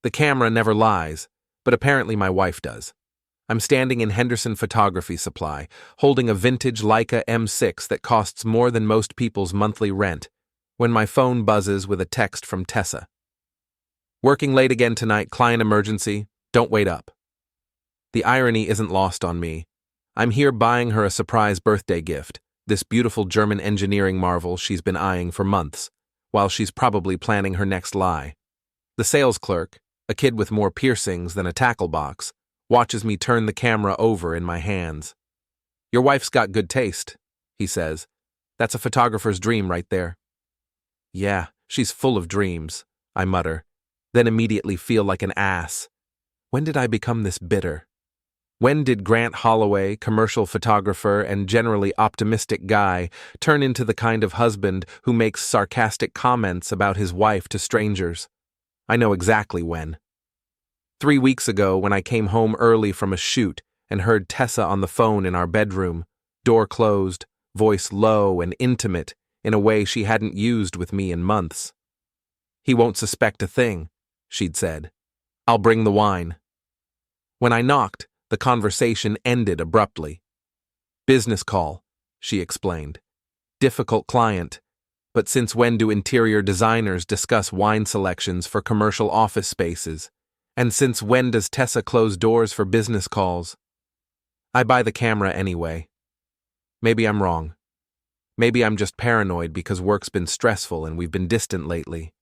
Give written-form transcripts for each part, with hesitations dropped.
The camera never lies, but apparently my wife does. I'm standing in Henderson Photography Supply, holding a vintage Leica M6 that costs more than most people's monthly rent, when my phone buzzes with a text from Tessa. Working late again tonight, client emergency, don't wait up. The irony isn't lost on me. I'm here buying her a surprise birthday gift, this beautiful German engineering marvel she's been eyeing for months, while she's probably planning her next lie. The sales clerk, a kid with more piercings than a tackle box, watches me turn the camera over in my hands. Your wife's got good taste, he says. That's a photographer's dream right there. Yeah, she's full of dreams, I mutter, then immediately feel like an ass. When did I become this bitter? When did Grant Holloway, commercial photographer and generally optimistic guy, turn into the kind of husband who makes sarcastic comments about his wife to strangers? I know exactly when. 3 weeks ago, when I came home early from a shoot and heard Tessa on the phone in our bedroom, door closed, voice low and intimate in a way she hadn't used with me in months. He won't suspect a thing, she'd said. I'll bring the wine. When I knocked, the conversation ended abruptly. Business call, she explained. Difficult client, but since when do interior designers discuss wine selections for commercial office spaces? And since when does Tessa close doors for business calls? I buy the camera anyway. Maybe I'm wrong. Maybe I'm just paranoid because work's been stressful and we've been distant lately.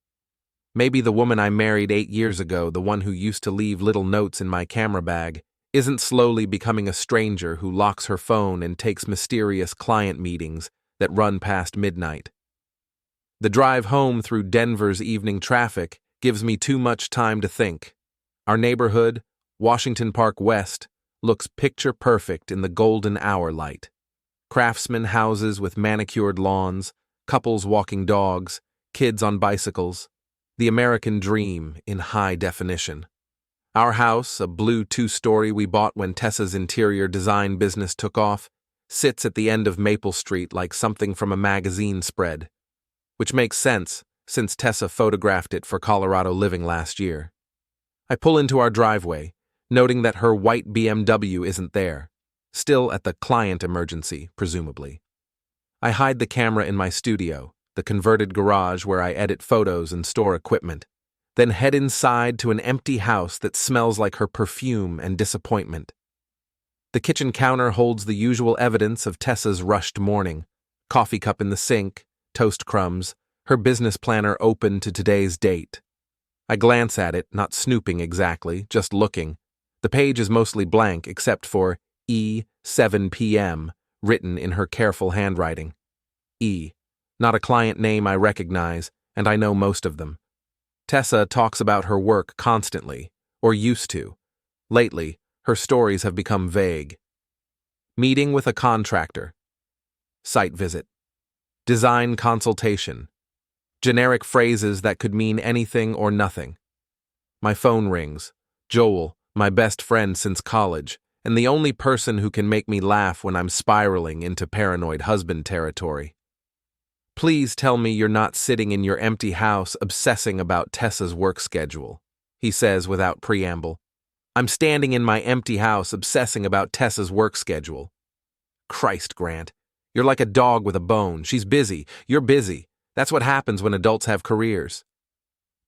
Maybe the woman I married 8 years ago, the one who used to leave little notes in my camera bag, isn't slowly becoming a stranger who locks her phone and takes mysterious client meetings that run past midnight. The drive home through Denver's evening traffic gives me too much time to think. Our neighborhood, Washington Park West, looks picture perfect in the golden hour light. Craftsman houses with manicured lawns, couples walking dogs, kids on bicycles. The American dream in high definition. Our house, a blue 2-story we bought when Tessa's interior design business took off, sits at the end of Maple Street like something from a magazine spread. Which makes sense, since Tessa photographed it for Colorado Living last year. I pull into our driveway, noting that her white BMW isn't there, still at the client emergency, presumably. I hide the camera in my studio, the converted garage where I edit photos and store equipment, then head inside to an empty house that smells like her perfume and disappointment. The kitchen counter holds the usual evidence of Tessa's rushed morning: coffee cup in the sink, toast crumbs, her business planner open to today's date. I glance at it, not snooping exactly, just looking. The page is mostly blank except for E7 p.m. written in her careful handwriting. E. Not a client name I recognize, and I know most of them. Tessa talks about her work constantly, or used to. Lately, her stories have become vague. Meeting with a contractor. Site visit. Design consultation. Generic phrases that could mean anything or nothing. My phone rings. Joel, my best friend since college, and the only person who can make me laugh when I'm spiraling into paranoid husband territory. Please tell me you're not sitting in your empty house obsessing about Tessa's work schedule, he says without preamble. I'm standing in my empty house obsessing about Tessa's work schedule. Christ, Grant, you're like a dog with a bone. She's busy. You're busy. That's what happens when adults have careers.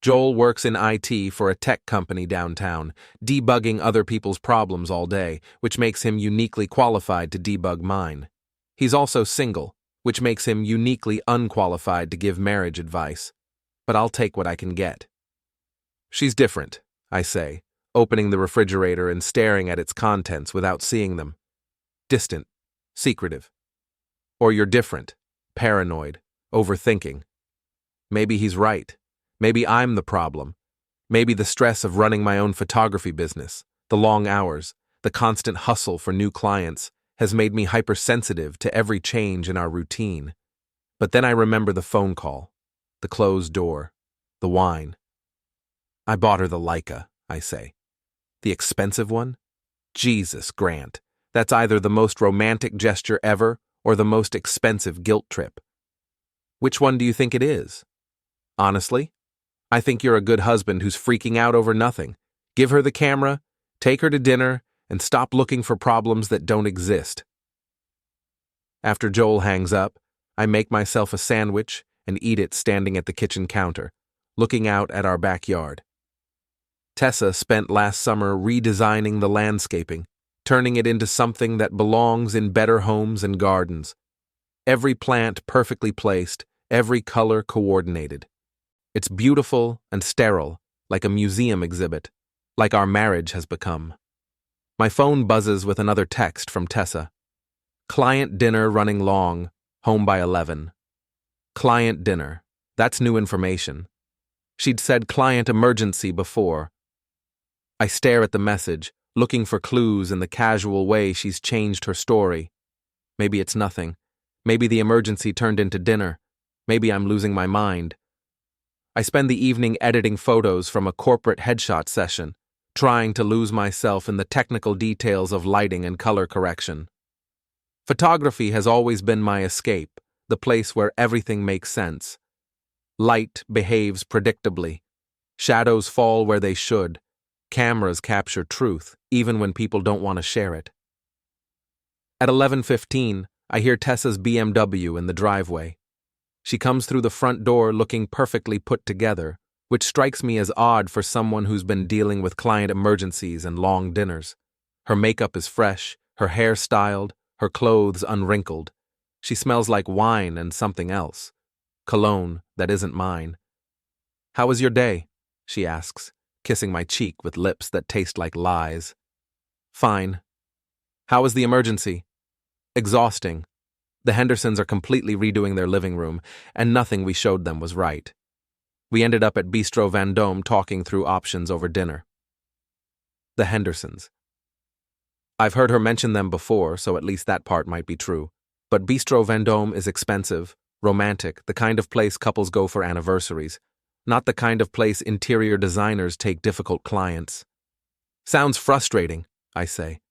Joel works in IT for a tech company downtown, debugging other people's problems all day, which makes him uniquely qualified to debug mine. He's also single, which makes him uniquely unqualified to give marriage advice. But I'll take what I can get. She's different, I say, opening the refrigerator and staring at its contents without seeing them. Distant, secretive. Or you're different, paranoid, overthinking. Maybe he's right. Maybe I'm the problem. Maybe the stress of running my own photography business, the long hours, the constant hustle for new clients, has made me hypersensitive to every change in our routine. But then I remember the phone call, the closed door, the wine. I bought her the Leica, I say. The expensive one? Jesus, Grant. That's either the most romantic gesture ever or the most expensive guilt trip. Which one do you think it is? Honestly, I think you're a good husband who's freaking out over nothing. Give her the camera, take her to dinner, and stop looking for problems that don't exist. After Joel hangs up, I make myself a sandwich and eat it standing at the kitchen counter, looking out at our backyard. Tessa spent last summer redesigning the landscaping, turning it into something that belongs in better homes and gardens. Every plant perfectly placed, every color coordinated. It's beautiful and sterile, like a museum exhibit, like our marriage has become. My phone buzzes with another text from Tessa. Client dinner running long, home by 11. Client dinner. That's new information. She'd said client emergency before. I stare at the message, looking for clues in the casual way she's changed her story. Maybe it's nothing. Maybe the emergency turned into dinner. Maybe I'm losing my mind. I spend the evening editing photos from a corporate headshot session, trying to lose myself in the technical details of lighting and color correction. Photography has always been my escape, the place where everything makes sense. Light behaves predictably. Shadows fall where they should. Cameras capture truth, even when people don't want to share it. At 11:15, I hear Tessa's BMW in the driveway. She comes through the front door looking perfectly put together, which strikes me as odd for someone who's been dealing with client emergencies and long dinners. Her makeup is fresh, her hair styled, her clothes unwrinkled. She smells like wine and something else. Cologne that isn't mine. "How was your day?" she asks, kissing my cheek with lips that taste like lies. "Fine." "How was the emergency?" "Exhausting. The Hendersons are completely redoing their living room, and nothing we showed them was right. We ended up at Bistro Vendôme talking through options over dinner." The Hendersons. I've heard her mention them before, so at least that part might be true. But Bistro Vendôme is expensive, romantic, the kind of place couples go for anniversaries, not the kind of place interior designers take difficult clients. "Sounds frustrating," I say.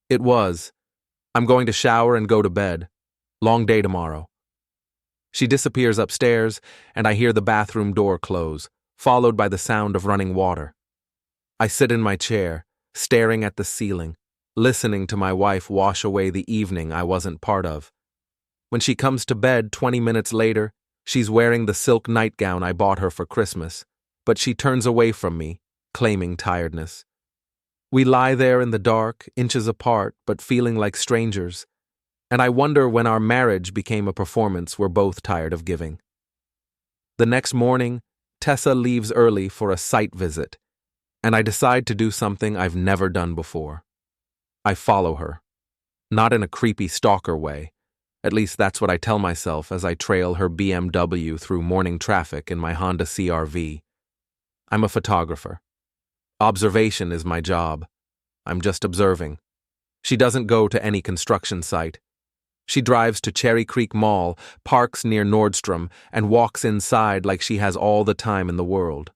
"It was. I'm going to shower and go to bed. Long day tomorrow." She disappears upstairs, and I hear the bathroom door close, followed by the sound of running water. I sit in my chair, staring at the ceiling, listening to my wife wash away the evening I wasn't part of. When she comes to bed 20 minutes later, she's wearing the silk nightgown I bought her for Christmas, but she turns away from me, claiming tiredness. We lie there in the dark, inches apart, but feeling like strangers, and I wonder when our marriage became a performance we're both tired of giving. The next morning, Tessa leaves early for a site visit, and I decide to do something I've never done before. I follow her. Not in a creepy stalker way. At least that's what I tell myself as I trail her BMW through morning traffic in my Honda CR-V. I'm a photographer. Observation is my job. I'm just observing. She doesn't go to any construction site. She drives to Cherry Creek Mall, parks near Nordstrom, and walks inside like she has all the time in the world.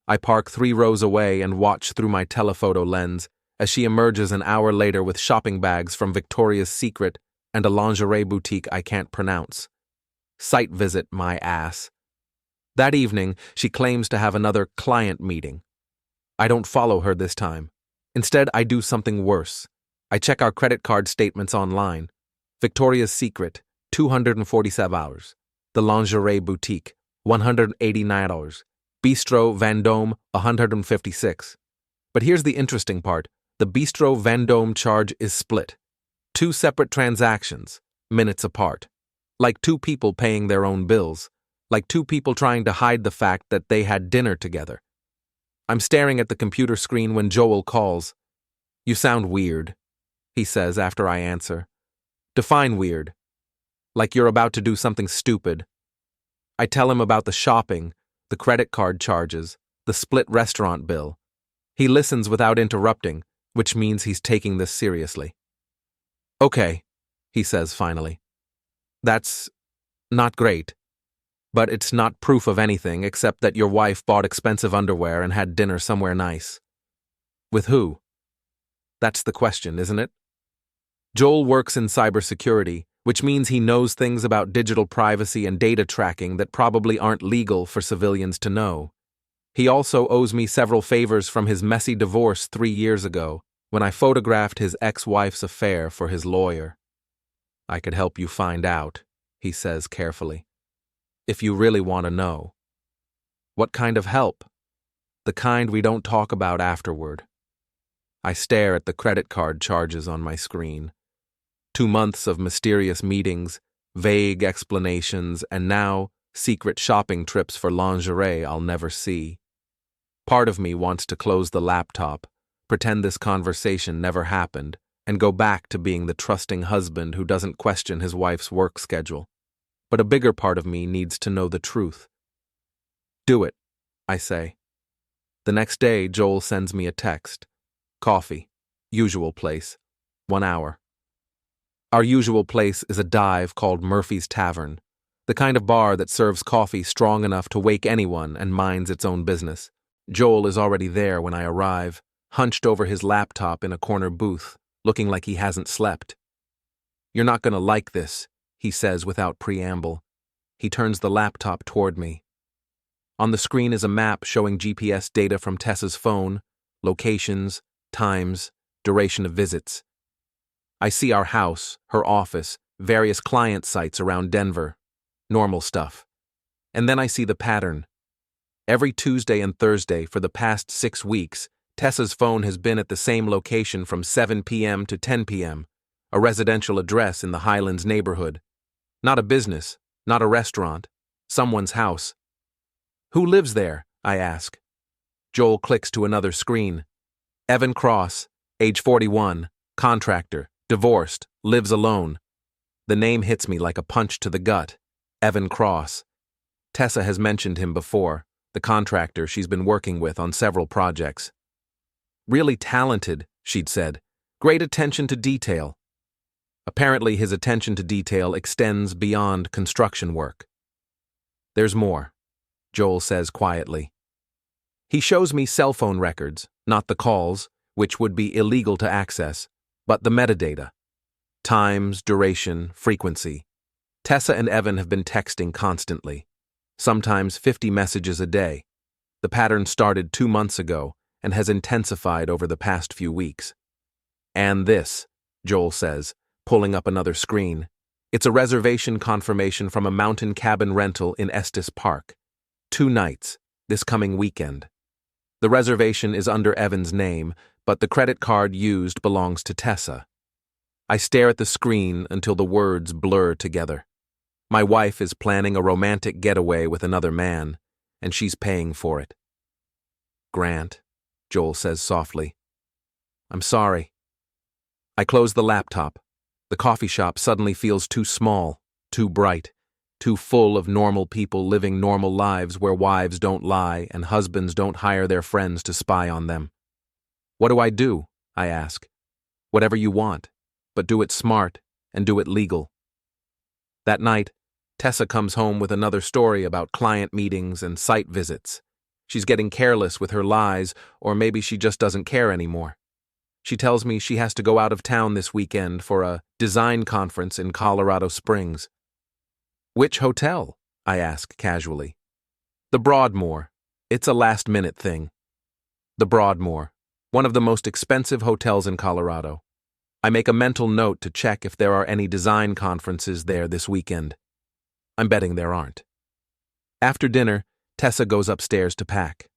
I park 3 rows away and watch through my telephoto lens as she emerges an hour later with shopping bags from Victoria's Secret and a lingerie boutique I can't pronounce. Site visit, my ass. That evening, she claims to have another client meeting. I don't follow her this time. Instead, I do something worse. I check our credit card statements online. Victoria's Secret, $247. The Lingerie Boutique, $189. Bistro Vendôme, $156. But here's the interesting part. The Bistro Vendôme charge is split. 2 separate transactions, minutes apart. Like 2 people paying their own bills. Like 2 people trying to hide the fact that they had dinner together. I'm staring at the computer screen when Joel calls. "You sound weird," he says after I answer. "Define weird." "Like you're about to do something stupid." I tell him about the shopping, the credit card charges, the split restaurant bill. He listens without interrupting, which means he's taking this seriously. "Okay," he says finally. "That's not great. But it's not proof of anything except that your wife bought expensive underwear and had dinner somewhere nice." "With who?" That's the question, isn't it? Joel works in cybersecurity, which means he knows things about digital privacy and data tracking that probably aren't legal for civilians to know. He also owes me several favors from his messy divorce 3 years ago, when I photographed his ex-wife's affair for his lawyer. I could help you find out, he says carefully, if you really want to know. What kind of help? The kind we don't talk about afterward. I stare at the credit card charges on my screen. 2 months of mysterious meetings, vague explanations, and now secret shopping trips for lingerie I'll never see. Part of me wants to close the laptop, pretend this conversation never happened, and go back to being the trusting husband who doesn't question his wife's work schedule. But a bigger part of me needs to know the truth. Do it, I say. The next day, Joel sends me a text. Coffee. Usual place. 1 hour. Our usual place is a dive called Murphy's Tavern, the kind of bar that serves coffee strong enough to wake anyone and minds its own business. Joel is already there when I arrive, hunched over his laptop in a corner booth, looking like he hasn't slept. You're not going to like this, he says without preamble. He turns the laptop toward me. On the screen is a map showing GPS data from Tessa's phone, locations, times, duration of visits. I see our house, her office, various client sites around Denver. Normal stuff. And then I see the pattern. Every Tuesday and Thursday for the past 6 weeks, Tessa's phone has been at the same location from 7 p.m. to 10 p.m., a residential address in the Highlands neighborhood. Not a business, not a restaurant, someone's house. Who lives there? I ask. Joel clicks to another screen. Evan Cross, age 41, contractor, divorced, lives alone. The name hits me like a punch to the gut. Evan Cross. Tessa has mentioned him before, the contractor she's been working with on several projects. Really talented, she'd said. Great attention to detail. Apparently his attention to detail extends beyond construction work. There's more, Joel says quietly. He shows me cell phone records, not the calls, which would be illegal to access, but the metadata. Times, duration, frequency. Tessa and Evan have been texting constantly, sometimes 50 messages a day. The pattern started 2 months ago and has intensified over the past few weeks. And this, Joel says, pulling up another screen. It's a reservation confirmation from a mountain cabin rental in Estes Park. 2 nights, this coming weekend. The reservation is under Evan's name, but the credit card used belongs to Tessa. I stare at the screen until the words blur together. My wife is planning a romantic getaway with another man, and she's paying for it. Grant, Joel says softly. I'm sorry. I close the laptop. The coffee shop suddenly feels too small, too bright, too full of normal people living normal lives where wives don't lie and husbands don't hire their friends to spy on them. What do I do? I ask. Whatever you want, but do it smart and do it legal. That night, Tessa comes home with another story about client meetings and site visits. She's getting careless with her lies, or maybe she just doesn't care anymore. She tells me she has to go out of town this weekend for a design conference in Colorado Springs. Which hotel? I ask casually. The Broadmoor. It's a last-minute thing. The Broadmoor, one of the most expensive hotels in Colorado. I make a mental note to check if there are any design conferences there this weekend. I'm betting there aren't. After dinner, Tessa goes upstairs to pack.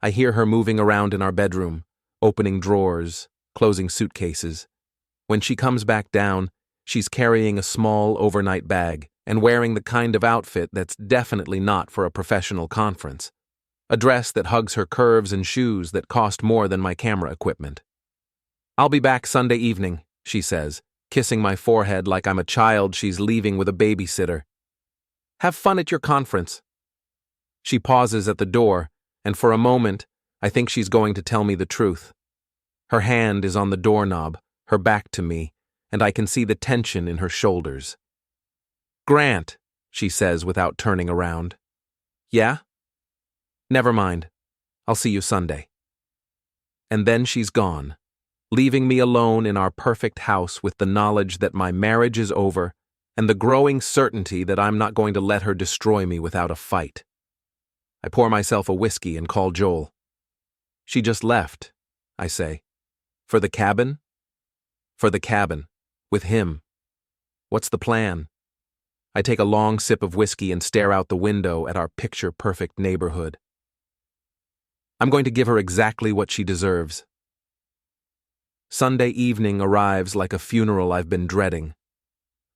I hear her moving around in our bedroom, opening drawers, closing suitcases. When she comes back down, she's carrying a small overnight bag and wearing the kind of outfit that's definitely not for a professional conference. A dress that hugs her curves and shoes that cost more than my camera equipment. I'll be back Sunday evening, she says, kissing my forehead like I'm a child she's leaving with a babysitter. Have fun at your conference. She pauses at the door, and for a moment, I think she's going to tell me the truth. Her hand is on the doorknob, her back to me, and I can see the tension in her shoulders. Grant, she says without turning around. Yeah? Never mind. I'll see you Sunday. And then she's gone, leaving me alone in our perfect house with the knowledge that my marriage is over and the growing certainty that I'm not going to let her destroy me without a fight. I pour myself a whiskey and call Joel. She just left, I say. For the cabin? For the cabin. With him. What's the plan? I take a long sip of whiskey and stare out the window at our picture-perfect neighborhood. I'm going to give her exactly what she deserves. Sunday evening arrives like a funeral I've been dreading.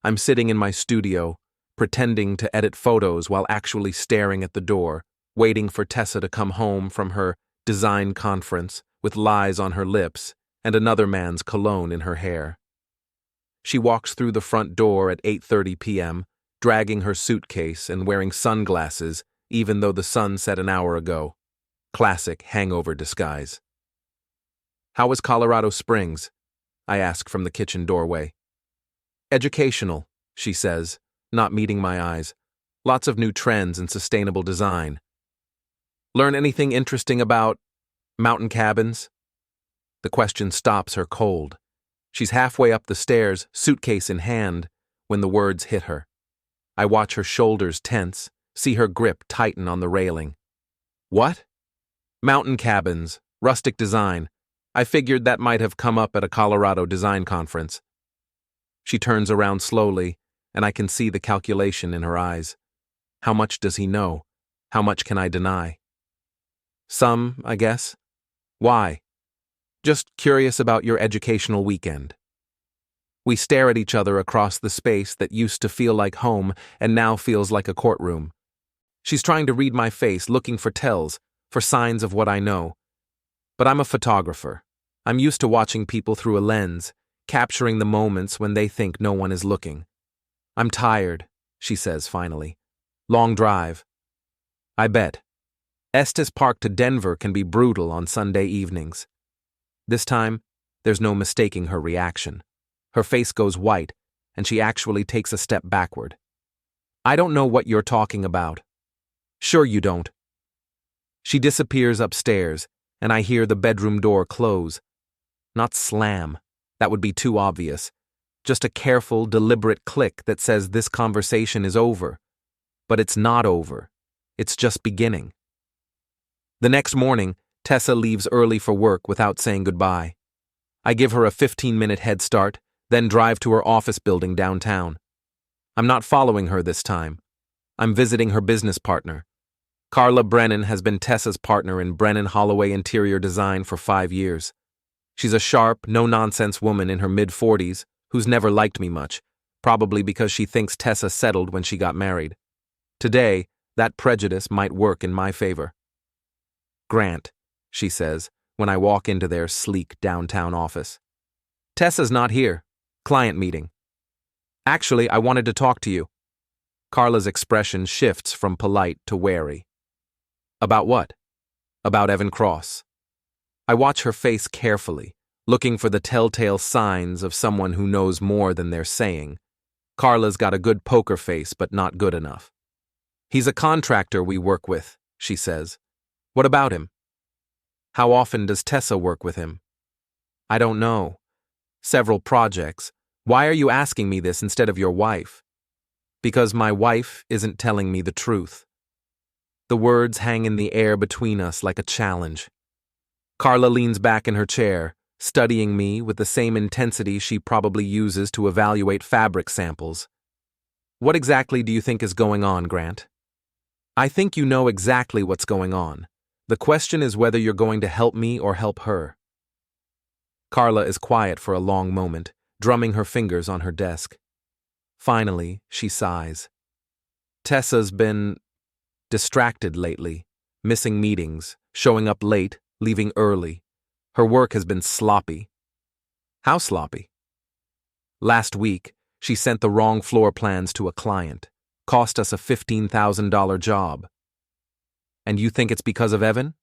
I'm sitting in my studio, pretending to edit photos while actually staring at the door, waiting for Tessa to come home from her design conference with lies on her lips and another man's cologne in her hair. She walks through the front door at 8:30 p.m., dragging her suitcase and wearing sunglasses even though the sun set an hour ago. Classic hangover disguise. How was Colorado Springs? I ask from the kitchen doorway. Educational, she says, not meeting my eyes. Lots of new trends in sustainable design. Learn anything interesting about mountain cabins? The question stops her cold. She's halfway up the stairs, suitcase in hand, when the words hit her. I watch her shoulders tense, see her grip tighten on the railing. What? Mountain cabins, rustic design. I figured that might have come up at a Colorado design conference. She turns around slowly, and I can see the calculation in her eyes. How much does he know? How much can I deny? Some, I guess. Why? Just curious about your educational weekend. We stare at each other across the space that used to feel like home and now feels like a courtroom. She's trying to read my face, looking for tells, for signs of what I know. But I'm a photographer. I'm used to watching people through a lens, capturing the moments when they think no one is looking. I'm tired, she says finally. Long drive. I bet. Estes Park to Denver can be brutal on Sunday evenings. This time, there's no mistaking her reaction. Her face goes white, and she actually takes a step backward. I don't know what you're talking about. Sure you don't. She disappears upstairs, and I hear the bedroom door close. Not slam. That would be too obvious. Just a careful, deliberate click that says this conversation is over. But it's not over. It's just beginning. The next morning, Tessa leaves early for work without saying goodbye. I give her a 15-minute head start, then drive to her office building downtown. I'm not following her this time. I'm visiting her business partner. Carla Brennan has been Tessa's partner in Brennan Holloway Interior Design for 5 years. She's a sharp, no-nonsense woman in her mid-40s who's never liked me much, probably because she thinks Tessa settled when she got married. Today, that prejudice might work in my favor. Grant, she says, when I walk into their sleek downtown office. Tessa's not here. Client meeting. Actually, I wanted to talk to you. Carla's expression shifts from polite to wary. About what? About Evan Cross. I watch her face carefully, looking for the telltale signs of someone who knows more than they're saying. Carla's got a good poker face, but not good enough. He's a contractor we work with, she says. What about him? How often does Tessa work with him? I don't know. Several projects. Why are you asking me this instead of your wife? Because my wife isn't telling me the truth. The words hang in the air between us like a challenge. Carla leans back in her chair, studying me with the same intensity she probably uses to evaluate fabric samples. What exactly do you think is going on, Grant? I think you know exactly what's going on. The question is whether you're going to help me or help her. Carla is quiet for a long moment, drumming her fingers on her desk. Finally, she sighs. Tessa's been distracted lately, missing meetings, showing up late, leaving early. Her work has been sloppy. How sloppy? Last week, she sent the wrong floor plans to a client, cost us a $15,000 job. And you think it's because of Evan?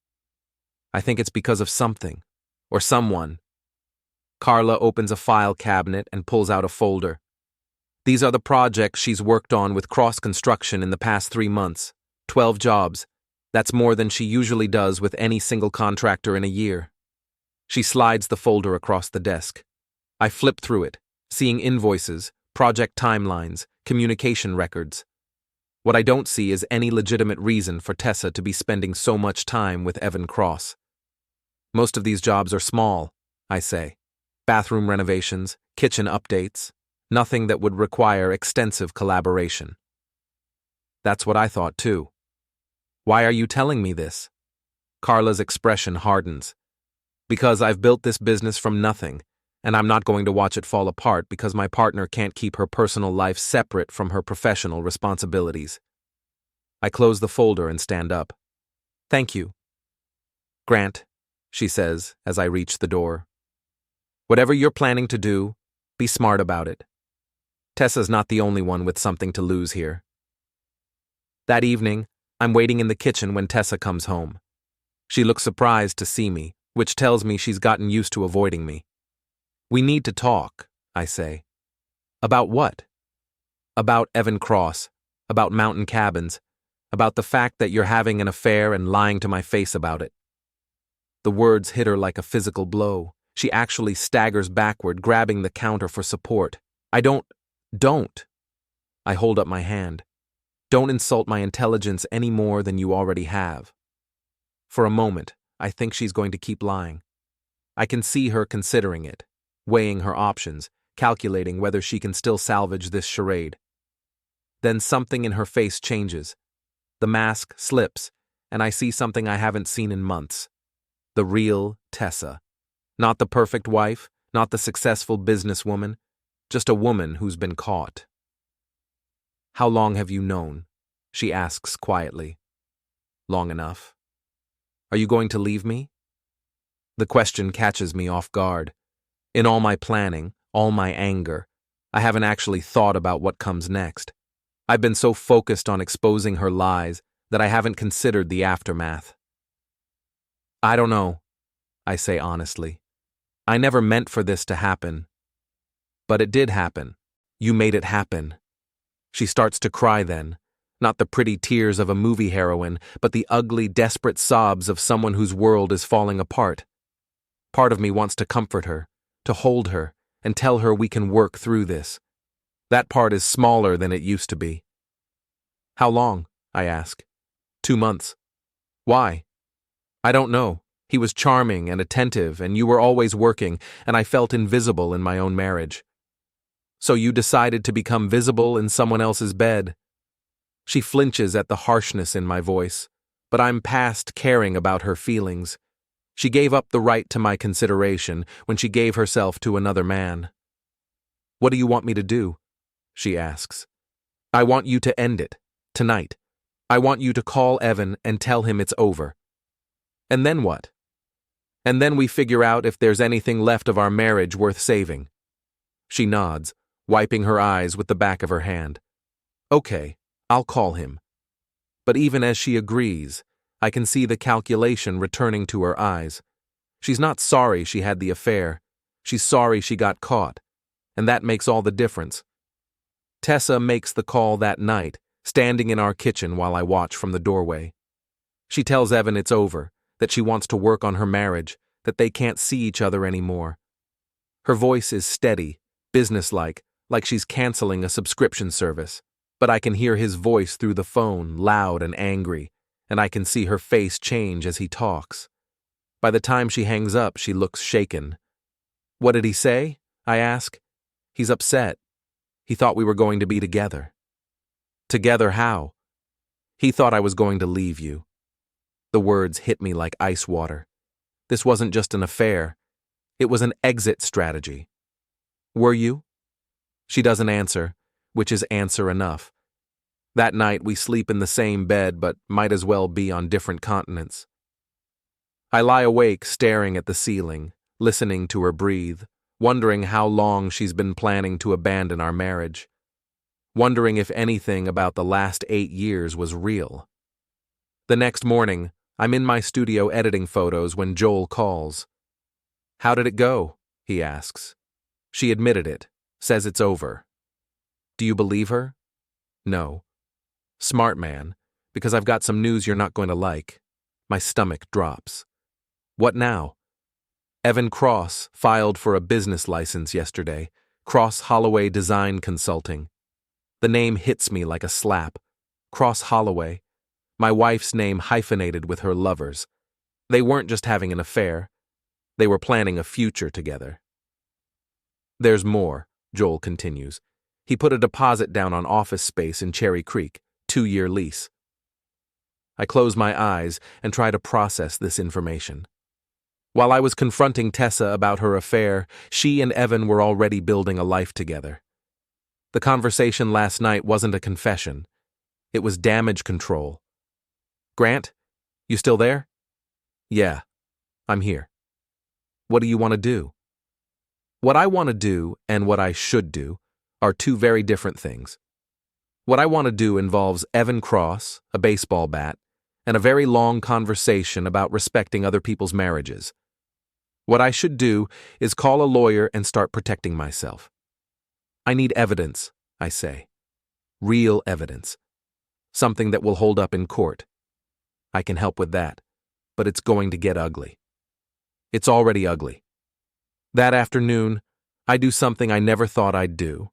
I think it's because of something, or someone. Carla opens a file cabinet and pulls out a folder. These are the projects she's worked on with Cross Construction in the past 3 months. 12 jobs. That's more than she usually does with any single contractor in a year. She slides the folder across the desk. I flip through it, seeing invoices, project timelines, communication records. What I don't see is any legitimate reason for Tessa to be spending so much time with Evan Cross. Most of these jobs are small, I say. Bathroom renovations, kitchen updates, nothing that would require extensive collaboration. That's what I thought too. Why are you telling me this? Carla's expression hardens. Because I've built this business from nothing, and I'm not going to watch it fall apart because my partner can't keep her personal life separate from her professional responsibilities. I close the folder and stand up. Thank you. Grant, she says as I reach the door. Whatever you're planning to do, be smart about it. Tessa's not the only one with something to lose here. That evening, I'm waiting in the kitchen when Tessa comes home. She looks surprised to see me, which tells me she's gotten used to avoiding me. We need to talk, I say. About what? About Evan Cross, about mountain cabins, about the fact that you're having an affair and lying to my face about it. The words hit her like a physical blow. She actually staggers backward, grabbing the counter for support. Don't. I hold up my hand. Don't insult my intelligence any more than you already have. For a moment, I think she's going to keep lying. I can see her considering it, weighing her options, calculating whether she can still salvage this charade. Then something in her face changes. The mask slips, and I see something I haven't seen in months. The real Tessa. Not the perfect wife, not the successful businesswoman, just a woman who's been caught. How long have you known? She asks quietly. Long enough. Are you going to leave me? The question catches me off guard. In all my planning, all my anger, I haven't actually thought about what comes next. I've been so focused on exposing her lies that I haven't considered the aftermath. I don't know, I say honestly. I never meant for this to happen. But it did happen. You made it happen. She starts to cry then, not the pretty tears of a movie heroine, but the ugly, desperate sobs of someone whose world is falling apart. Part of me wants to comfort her, to hold her, and tell her we can work through this. That part is smaller than it used to be. How long? I ask. 2 months. Why? I don't know. He was charming and attentive, and you were always working, and I felt invisible in my own marriage. So you decided to become visible in someone else's bed. She flinches at the harshness in my voice, but I'm past caring about her feelings. She gave up the right to my consideration when she gave herself to another man. What do you want me to do? She asks. I want you to end it, tonight. I want you to call Evan and tell him it's over. And then what? And then we figure out if there's anything left of our marriage worth saving. She nods, wiping her eyes with the back of her hand. Okay, I'll call him. But even as she agrees, I can see the calculation returning to her eyes. She's not sorry she had the affair. She's sorry she got caught. And that makes all the difference. Tessa makes the call that night, standing in our kitchen while I watch from the doorway. She tells Evan it's over, that she wants to work on her marriage, that they can't see each other anymore. Her voice is steady, businesslike, like she's canceling a subscription service. But I can hear his voice through the phone, loud and angry, and I can see her face change as he talks. By the time she hangs up, she looks shaken. What did he say? I ask. He's upset. He thought we were going to be together. Together how? He thought I was going to leave you. The words hit me like ice water. This wasn't just an affair. It was an exit strategy. Were you? She doesn't answer, which is answer enough. That night we sleep in the same bed but might as well be on different continents. I lie awake staring at the ceiling, listening to her breathe, wondering how long she's been planning to abandon our marriage. Wondering if anything about the last 8 years was real. The next morning, I'm in my studio editing photos when Joel calls. How did it go? He asks. She admitted it, says it's over. Do you believe her? No. Smart man, because I've got some news you're not going to like. My stomach drops. What now? Evan Cross filed for a business license yesterday, Cross Holloway Design Consulting. The name hits me like a slap. Cross Holloway. My wife's name hyphenated with her lover's. They weren't just having an affair. They were planning a future together. There's more, Joel continues. He put a deposit down on office space in Cherry Creek, 2-year lease. I close my eyes and try to process this information. While I was confronting Tessa about her affair, she and Evan were already building a life together. The conversation last night wasn't a confession. It was damage control. Grant, you still there? Yeah, I'm here. What do you want to do? What I want to do and what I should do are two very different things. What I want to do involves Evan Cross, a baseball bat, and a very long conversation about respecting other people's marriages. What I should do is call a lawyer and start protecting myself. I need evidence, I say. Real evidence. Something that will hold up in court. I can help with that, but it's going to get ugly. It's already ugly. That afternoon, I do something I never thought I'd do.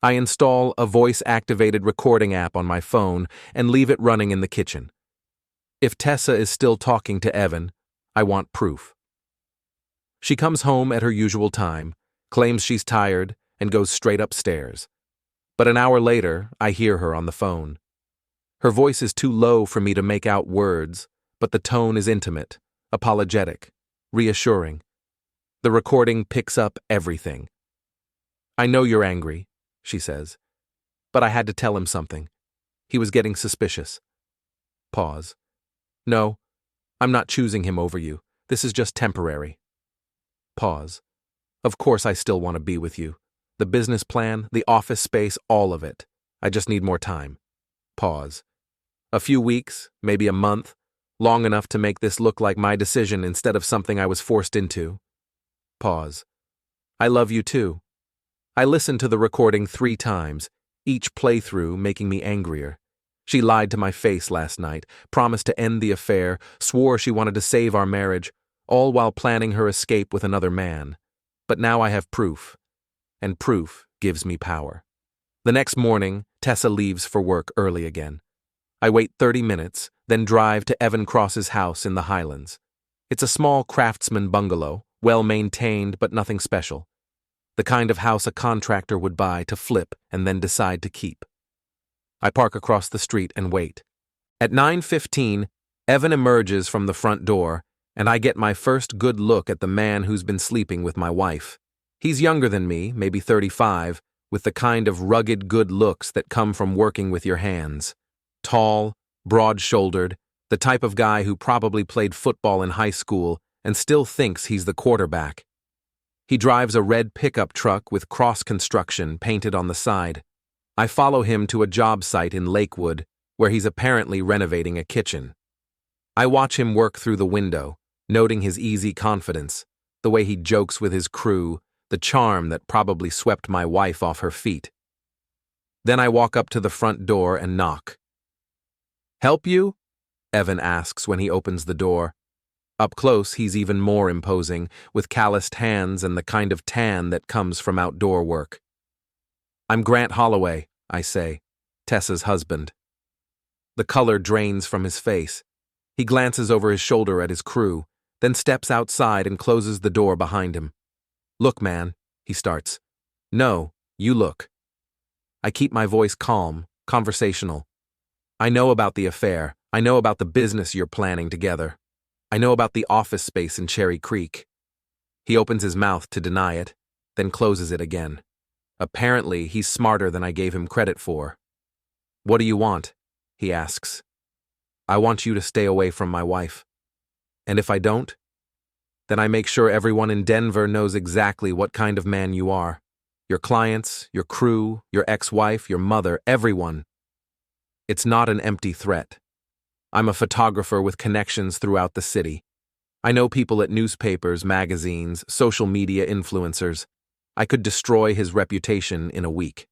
I install a voice-activated recording app on my phone and leave it running in the kitchen. If Tessa is still talking to Evan, I want proof. She comes home at her usual time, claims she's tired, and goes straight upstairs. But an hour later, I hear her on the phone. Her voice is too low for me to make out words, but the tone is intimate, apologetic, reassuring. The recording picks up everything. I know you're angry, she says, but I had to tell him something. He was getting suspicious. Pause. No, I'm not choosing him over you. This is just temporary. Pause. Of course I still want to be with you. The business plan, the office space, all of it. I just need more time. Pause. A few weeks, maybe a month, long enough to make this look like my decision instead of something I was forced into. Pause. I love you too. I listened to the recording 3 times, each playthrough making me angrier. She lied to my face last night, promised to end the affair, swore she wanted to save our marriage, all while planning her escape with another man. But now I have proof, and proof gives me power. The next morning, Tessa leaves for work early again. I wait 30 minutes, then drive to Evan Cross's house in the Highlands. It's a small craftsman bungalow, well-maintained but nothing special. The kind of house a contractor would buy to flip and then decide to keep. I park across the street and wait. At 9:15, Evan emerges from the front door, and I get my first good look at the man who's been sleeping with my wife. He's younger than me, maybe 35, with the kind of rugged good looks that come from working with your hands. Tall, broad-shouldered, the type of guy who probably played football in high school and still thinks he's the quarterback. He drives a red pickup truck with cross construction painted on the side. I follow him to a job site in Lakewood, where he's apparently renovating a kitchen. I watch him work through the window, noting his easy confidence, the way he jokes with his crew, the charm that probably swept my wife off her feet. Then I walk up to the front door and knock. "Help you?" Evan asks when he opens the door. Up close, he's even more imposing, with calloused hands and the kind of tan that comes from outdoor work. "I'm Grant Holloway," I say, Tessa's husband. The color drains from his face. He glances over his shoulder at his crew, then steps outside and closes the door behind him. "Look, man," he starts. "No, you look." I keep my voice calm, conversational. "I know about the affair. I know about the business you're planning together. I know about the office space in Cherry Creek." He opens his mouth to deny it, then closes it again. Apparently, he's smarter than I gave him credit for. "What do you want?" he asks. "I want you to stay away from my wife. And if I don't, then I make sure everyone in Denver knows exactly what kind of man you are. Your clients, your crew, your ex-wife, your mother, everyone. It's not an empty threat. I'm a photographer with connections throughout the city. I know people at newspapers, magazines, social media influencers. I could destroy his reputation in a week."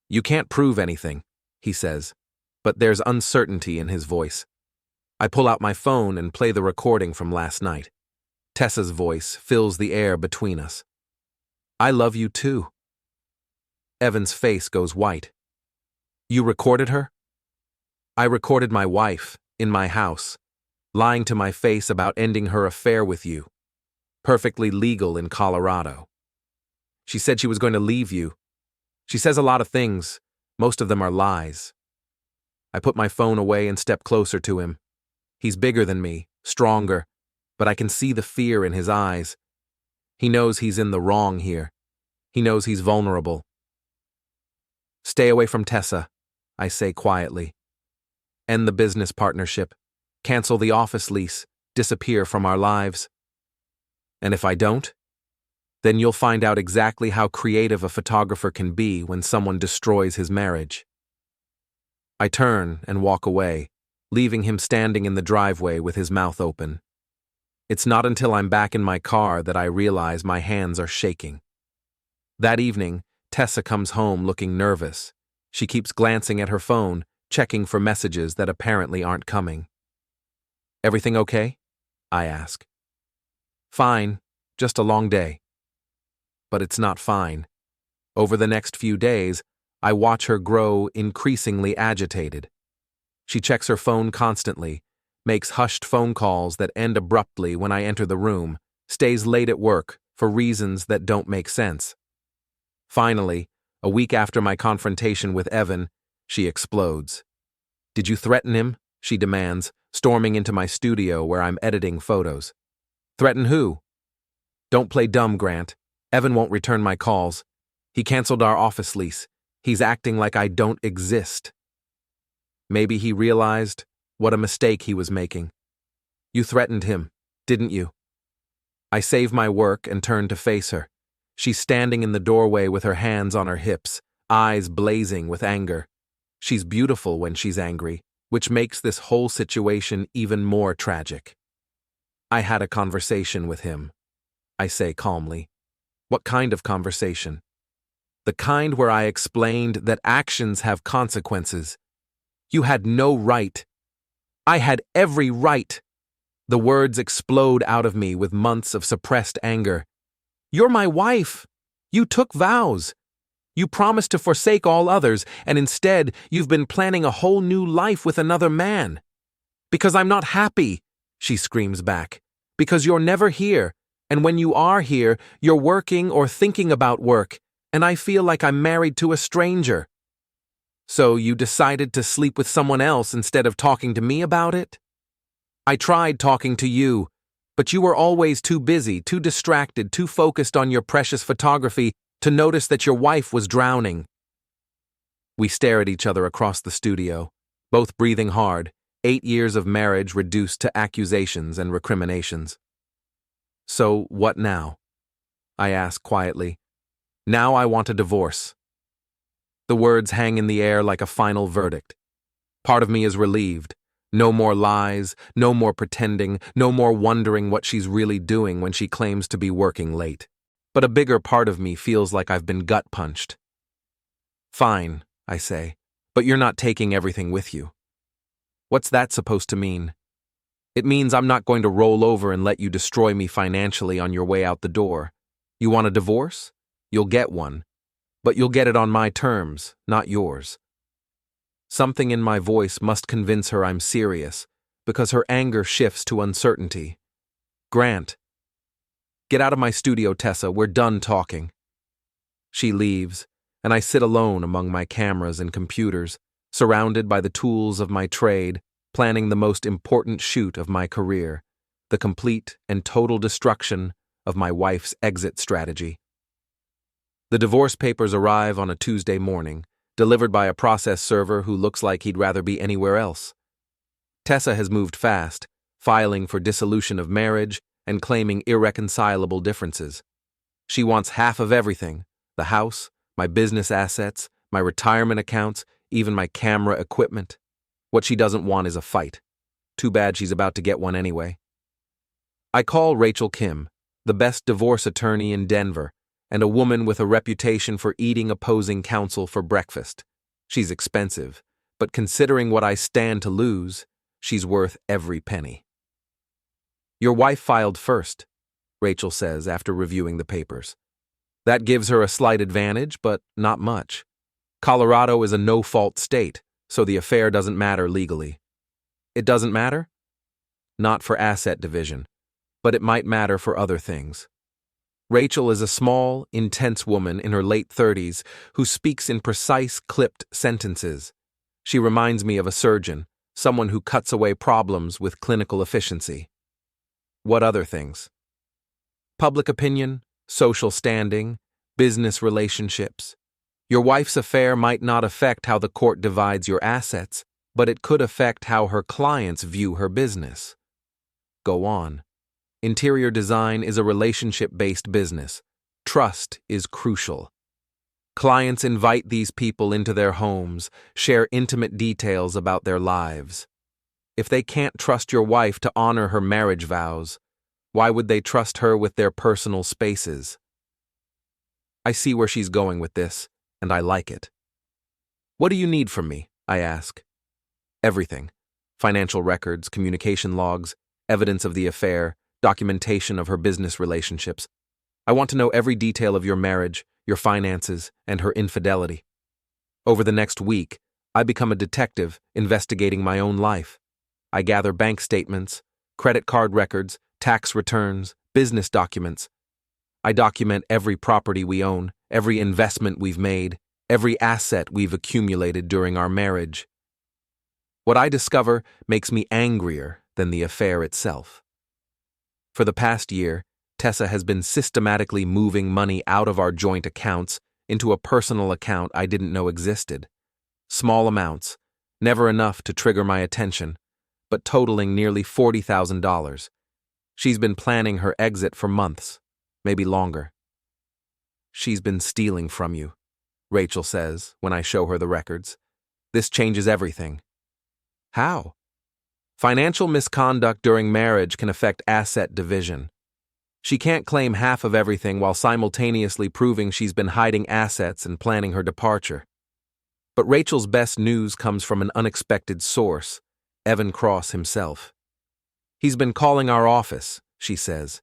"You can't prove anything," he says, but there's uncertainty in his voice. I pull out my phone and play the recording from last night. Tessa's voice fills the air between us. "I love you too." Evan's face goes white. "You recorded her?" I recorded my wife, in my house, lying to my face about ending her affair with you. Perfectly legal in Colorado. She said she was going to leave you. She says a lot of things. Most of them are lies. I put my phone away and stepped closer to him. He's bigger than me, stronger, but I can see the fear in his eyes. He knows he's in the wrong here. He knows he's vulnerable. Stay away from Tessa, I say quietly. End the business partnership. Cancel the office lease. Disappear from our lives. And if I don't, then you'll find out exactly how creative a photographer can be when someone destroys his marriage. I turn and walk away, leaving him standing in the driveway with his mouth open. It's not until I'm back in my car that I realize my hands are shaking. That evening, Tessa comes home looking nervous. She keeps glancing at her phone, checking for messages that apparently aren't coming. Everything okay? I ask. Fine, just a long day. But it's not fine. Over the next few days, I watch her grow increasingly agitated. She checks her phone constantly, makes hushed phone calls that end abruptly when I enter the room, stays late at work for reasons that don't make sense. Finally, a week after my confrontation with Evan, she explodes. Did you threaten him? She demands, storming into my studio where I'm editing photos. Threaten who? Don't play dumb, Grant. Evan won't return my calls. He canceled our office lease. He's acting like I don't exist. Maybe he realized what a mistake he was making. You threatened him, didn't you? I save my work and turn to face her. She's standing in the doorway with her hands on her hips, eyes blazing with anger. She's beautiful when she's angry, which makes this whole situation even more tragic. I had a conversation with him, I say calmly. What kind of conversation? The kind where I explained that actions have consequences. You had no right. I had every right. The words explode out of me with months of suppressed anger. You're my wife. You took vows. You promised to forsake all others, and instead you've been planning a whole new life with another man. Because I'm not happy, she screams back. Because you're never here, and when you are here, you're working or thinking about work, and I feel like I'm married to a stranger. So you decided to sleep with someone else instead of talking to me about it? I tried talking to you, but you were always too busy, too distracted, too focused on your precious photography to notice that your wife was drowning. We stare at each other across the studio, both breathing hard, 8 years of marriage reduced to accusations and recriminations. So what now? I ask quietly. Now I want a divorce. The words hang in the air like a final verdict. Part of me is relieved. No more lies, no more pretending, no more wondering what she's really doing when she claims to be working late. But a bigger part of me feels like I've been gut-punched. Fine, I say, but you're not taking everything with you. What's that supposed to mean? It means I'm not going to roll over and let you destroy me financially on your way out the door. You want a divorce? You'll get one. But you'll get it on my terms, not yours. Something in my voice must convince her I'm serious, because her anger shifts to uncertainty. Grant. Get out of my studio, Tessa. We're done talking. She leaves, and I sit alone among my cameras and computers, surrounded by the tools of my trade, planning the most important shoot of my career, the complete and total destruction of my wife's exit strategy. The divorce papers arrive on a Tuesday morning, delivered by a process server who looks like he'd rather be anywhere else. Tessa has moved fast, filing for dissolution of marriage and claiming irreconcilable differences. She wants half of everything: the house, my business assets, my retirement accounts, even my camera equipment. What she doesn't want is a fight. Too bad she's about to get one anyway. I call Rachel Kim, the best divorce attorney in Denver, and a woman with a reputation for eating opposing counsel for breakfast. She's expensive, but considering what I stand to lose, she's worth every penny. Your wife filed first, Rachel says after reviewing the papers. That gives her a slight advantage, but not much. Colorado is a no-fault state, so the affair doesn't matter legally. It doesn't matter? Not for asset division, but it might matter for other things. Rachel is a small, intense woman in her late 30s who speaks in precise, clipped sentences. She reminds me of a surgeon, someone who cuts away problems with clinical efficiency. What other things? Public opinion, social standing, business relationships. Your wife's affair might not affect how the court divides your assets, but it could affect how her clients view her business. Go on. Interior design is a relationship-based business. Trust is crucial. Clients invite these people into their homes, share intimate details about their lives. If they can't trust your wife to honor her marriage vows, why would they trust her with their personal spaces? I see where she's going with this, and I like it. What do you need from me? I ask. Everything. Financial records, communication logs, evidence of the affair, documentation of her business relationships. I want to know every detail of your marriage, your finances, and her infidelity. Over the next week, I become a detective investigating my own life. I gather bank statements, credit card records, tax returns, business documents. I document every property we own, every investment we've made, every asset we've accumulated during our marriage. What I discover makes me angrier than the affair itself. For the past year, Tessa has been systematically moving money out of our joint accounts into a personal account I didn't know existed. Small amounts, never enough to trigger my attention, but totaling nearly $40,000. She's been planning her exit for months, maybe longer. She's been stealing from you, Rachel says when I show her the records. This changes everything. How? Financial misconduct during marriage can affect asset division. She can't claim half of everything while simultaneously proving she's been hiding assets and planning her departure. But Rachel's best news comes from an unexpected source, Evan Cross himself. He's been calling our office, she says.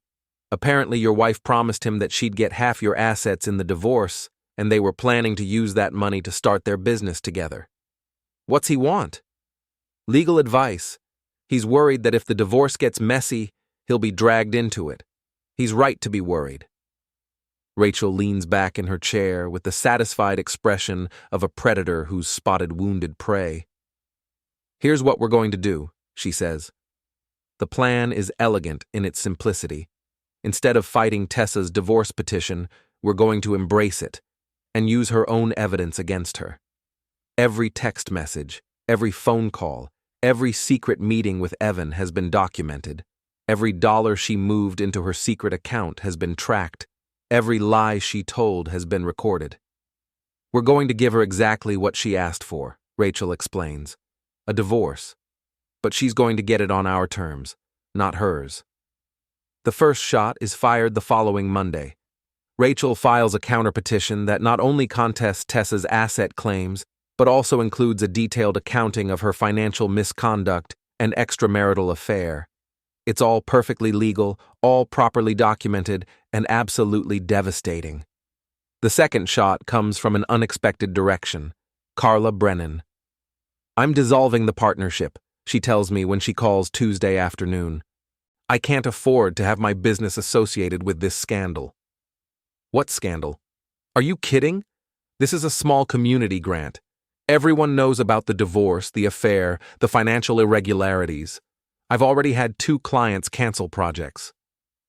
Apparently your wife promised him that she'd get half your assets in the divorce, and they were planning to use that money to start their business together. What's he want? Legal advice. He's worried that if the divorce gets messy, he'll be dragged into it. He's right to be worried. Rachel leans back in her chair with the satisfied expression of a predator who's spotted wounded prey. Here's what we're going to do, she says. The plan is elegant in its simplicity. Instead of fighting Tessa's divorce petition, we're going to embrace it and use her own evidence against her. Every text message, every phone call, every secret meeting with Evan has been documented. Every dollar she moved into her secret account has been tracked. Every lie she told has been recorded. We're going to give her exactly what she asked for, Rachel explains. A divorce. But she's going to get it on our terms, not hers. The first shot is fired the following Monday. Rachel files a counterpetition that not only contests Tessa's asset claims, but also includes a detailed accounting of her financial misconduct and extramarital affair. It's all perfectly legal, all properly documented, and absolutely devastating. The second shot comes from an unexpected direction. Carla Brennan. I'm dissolving the partnership, she tells me when she calls Tuesday afternoon. I can't afford to have my business associated with this scandal. What scandal? Are you kidding? This is a small community grant. Everyone knows about the divorce, the affair, the financial irregularities. I've already had 2 clients cancel projects.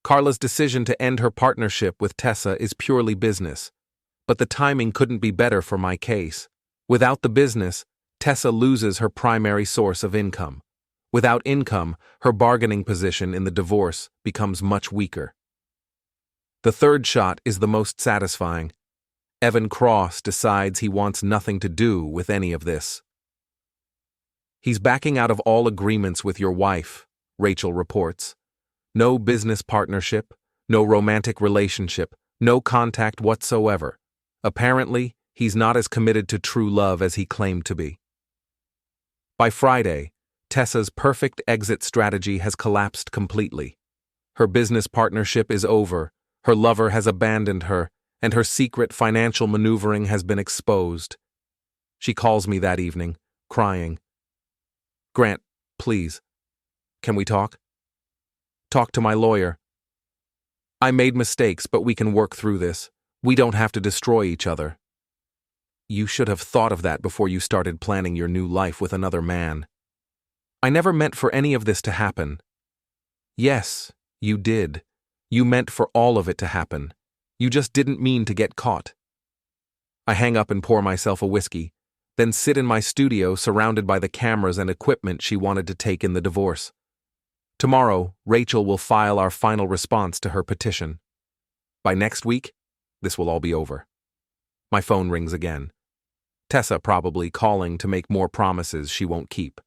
Carla's decision to end her partnership with Tessa is purely business, but the timing couldn't be better for my case. Without the business, Tessa loses her primary source of income. Without income, her bargaining position in the divorce becomes much weaker. The third shot is the most satisfying. Evan Cross decides he wants nothing to do with any of this. He's backing out of all agreements with your wife, Rachel reports. No business partnership, no romantic relationship, no contact whatsoever. Apparently, he's not as committed to true love as he claimed to be. By Friday, Tessa's perfect exit strategy has collapsed completely. Her business partnership is over, her lover has abandoned her, and her secret financial maneuvering has been exposed. She calls me that evening, crying. Grant, please. Can we talk? Talk to my lawyer. I made mistakes, but we can work through this. We don't have to destroy each other. You should have thought of that before you started planning your new life with another man. I never meant for any of this to happen. Yes, you did. You meant for all of it to happen. You just didn't mean to get caught. I hang up and pour myself a whiskey, then sit in my studio surrounded by the cameras and equipment she wanted to take in the divorce. Tomorrow, Rachel will file our final response to her petition. By next week, this will all be over. My phone rings again. Tessa probably calling to make more promises she won't keep.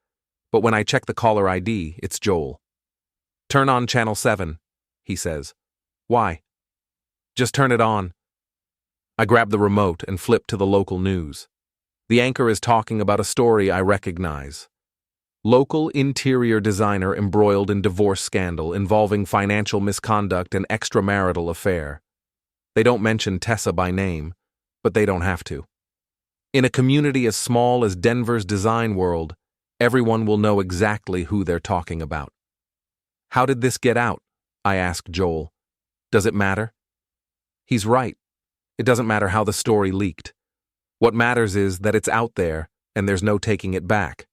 But when I check the caller ID, it's Joel. Turn on Channel 7, he says. Why? Just turn it on. I grab the remote and flip to the local news. The anchor is talking about a story I recognize. Local interior designer embroiled in divorce scandal involving financial misconduct and extramarital affair. They don't mention Tessa by name, but they don't have to. In a community as small as Denver's design world, everyone will know exactly who they're talking about. How did this get out? I ask Joel. Does it matter? He's right. It doesn't matter how the story leaked. What matters is that it's out there and there's no taking it back.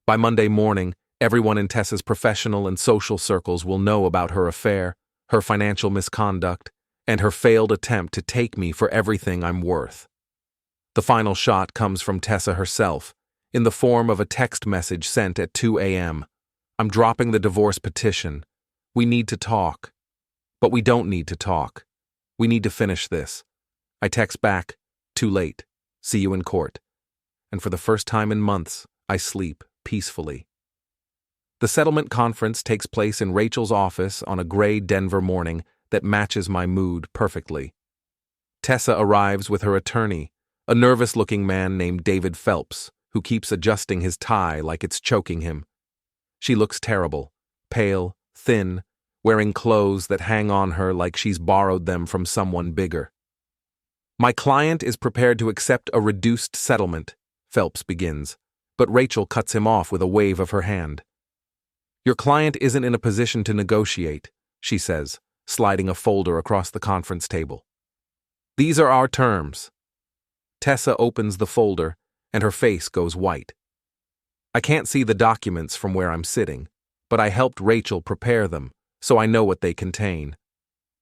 By Monday morning, everyone in Tessa's professional and social circles will know about her affair, her financial misconduct, and her failed attempt to take me for everything I'm worth. The final shot comes from Tessa herself, in the form of a text message sent at 2 a.m. I'm dropping the divorce petition. We need to talk. But we don't need to talk. We need to finish this. I text back, too late. See you in court. And for the first time in months, I sleep peacefully. The settlement conference takes place in Rachel's office on a gray Denver morning that matches my mood perfectly. Tessa arrives with her attorney, a nervous-looking man named David Phelps, who keeps adjusting his tie like it's choking him. She looks terrible, pale, thin, wearing clothes that hang on her like she's borrowed them from someone bigger. My client is prepared to accept a reduced settlement, Phelps begins, but Rachel cuts him off with a wave of her hand. Your client isn't in a position to negotiate, she says, sliding a folder across the conference table. These are our terms. Tessa opens the folder, and her face goes white. I can't see the documents from where I'm sitting, but I helped Rachel prepare them, so I know what they contain.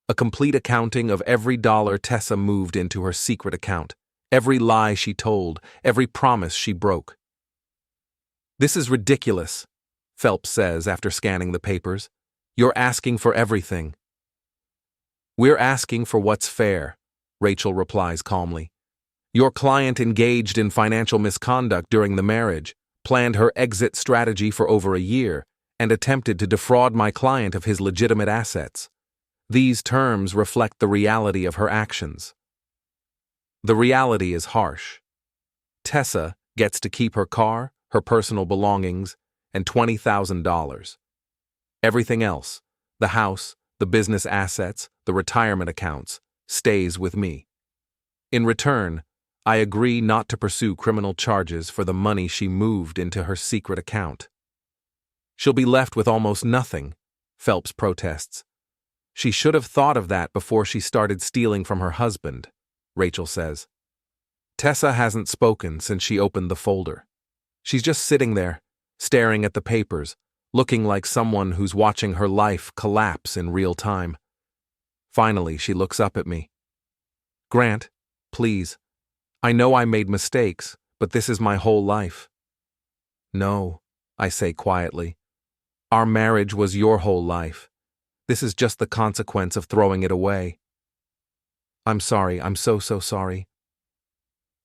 A complete accounting of every dollar Tessa moved into her secret account, every lie she told, every promise she broke. This is ridiculous, Phelps says after scanning the papers. You're asking for everything. We're asking for what's fair, Rachel replies calmly. Your client engaged in financial misconduct during the marriage, planned her exit strategy for over a year, and attempted to defraud my client of his legitimate assets. These terms reflect the reality of her actions. The reality is harsh. Tessa gets to keep her car, her personal belongings, and $20,000. Everything else, the house, the business assets, the retirement accounts, stays with me. In return, I agree not to pursue criminal charges for the money she moved into her secret account. She'll be left with almost nothing, Phelps protests. She should have thought of that before she started stealing from her husband, Rachel says. Tessa hasn't spoken since she opened the folder. She's just sitting there, staring at the papers, looking like someone who's watching her life collapse in real time. Finally, she looks up at me. Grant, please. I know I made mistakes, but this is my whole life. No, I say quietly. Our marriage was your whole life. This is just the consequence of throwing it away. I'm sorry, I'm so sorry.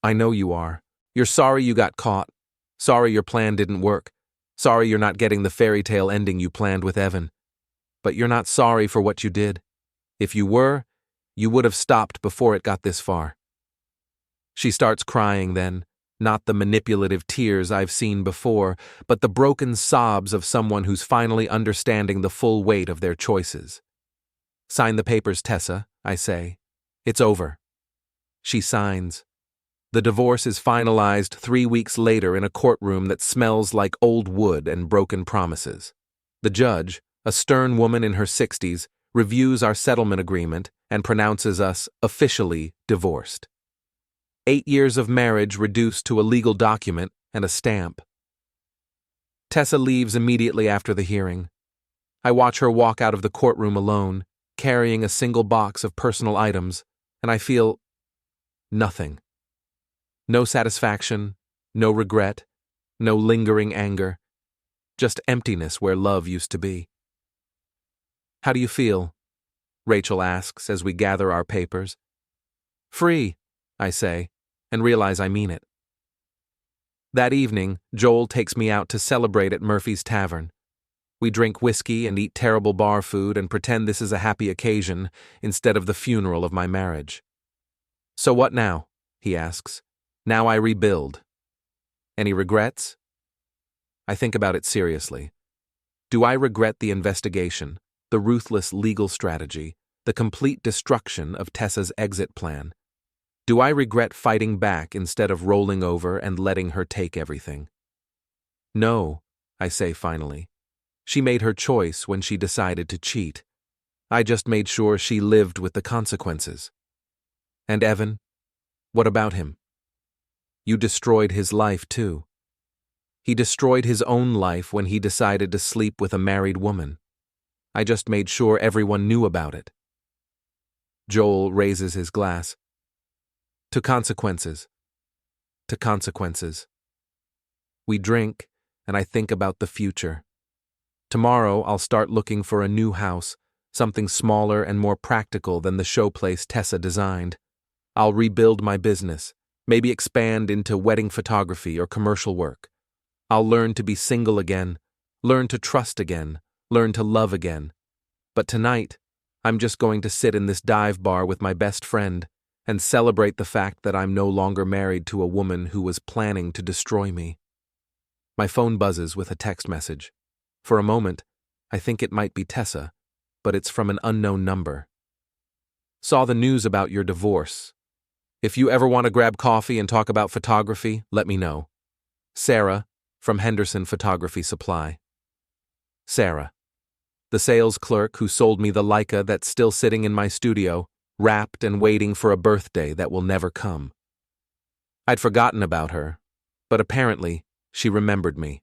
I know you are. You're sorry you got caught. Sorry your plan didn't work. Sorry you're not getting the fairy tale ending you planned with Evan. But you're not sorry for what you did. If you were, you would have stopped before it got this far. She starts crying then, not the manipulative tears I've seen before, but the broken sobs of someone who's finally understanding the full weight of their choices. Sign the papers, Tessa, I say. It's over. She signs. The divorce is finalized 3 weeks later in a courtroom that smells like old wood and broken promises. The judge, a stern woman in her 60s, reviews our settlement agreement and pronounces us officially divorced. 8 years of marriage reduced to a legal document and a stamp. Tessa leaves immediately after the hearing. I watch her walk out of the courtroom alone, carrying a single box of personal items, and I feel nothing. No satisfaction, no regret, no lingering anger, just emptiness where love used to be. "How do you feel?" Rachel asks as we gather our papers. "Free," I say, and realize I mean it. That evening, Joel takes me out to celebrate at Murphy's Tavern. We drink whiskey and eat terrible bar food and pretend this is a happy occasion instead of the funeral of my marriage. "So what now?" he asks. "Now I rebuild." "Any regrets?" I think about it seriously. Do I regret the investigation, the ruthless legal strategy, the complete destruction of Tessa's exit plan? Do I regret fighting back instead of rolling over and letting her take everything? "No," I say finally. "She made her choice when she decided to cheat. I just made sure she lived with the consequences." "And Evan? What about him?" "You destroyed his life too. He destroyed his own life when he decided to sleep with a married woman. I just made sure everyone knew about it." Joel raises his glass. "To consequences. To consequences." We drink, and I think about the future. Tomorrow I'll start looking for a new house, something smaller and more practical than the showplace Tessa designed. I'll rebuild my business, maybe expand into wedding photography or commercial work. I'll learn to be single again, learn to trust again, learn to love again. But tonight, I'm just going to sit in this dive bar with my best friend and celebrate the fact that I'm no longer married to a woman who was planning to destroy me. My phone buzzes with a text message. For a moment, I think it might be Tessa, but it's from an unknown number. "Saw the news about your divorce. If you ever want to grab coffee and talk about photography, let me know. Sarah, from Henderson Photography Supply." Sarah, the sales clerk who sold me the Leica that's still sitting in my studio, wrapped and waiting for a birthday that will never come. I'd forgotten about her, but apparently she remembered me.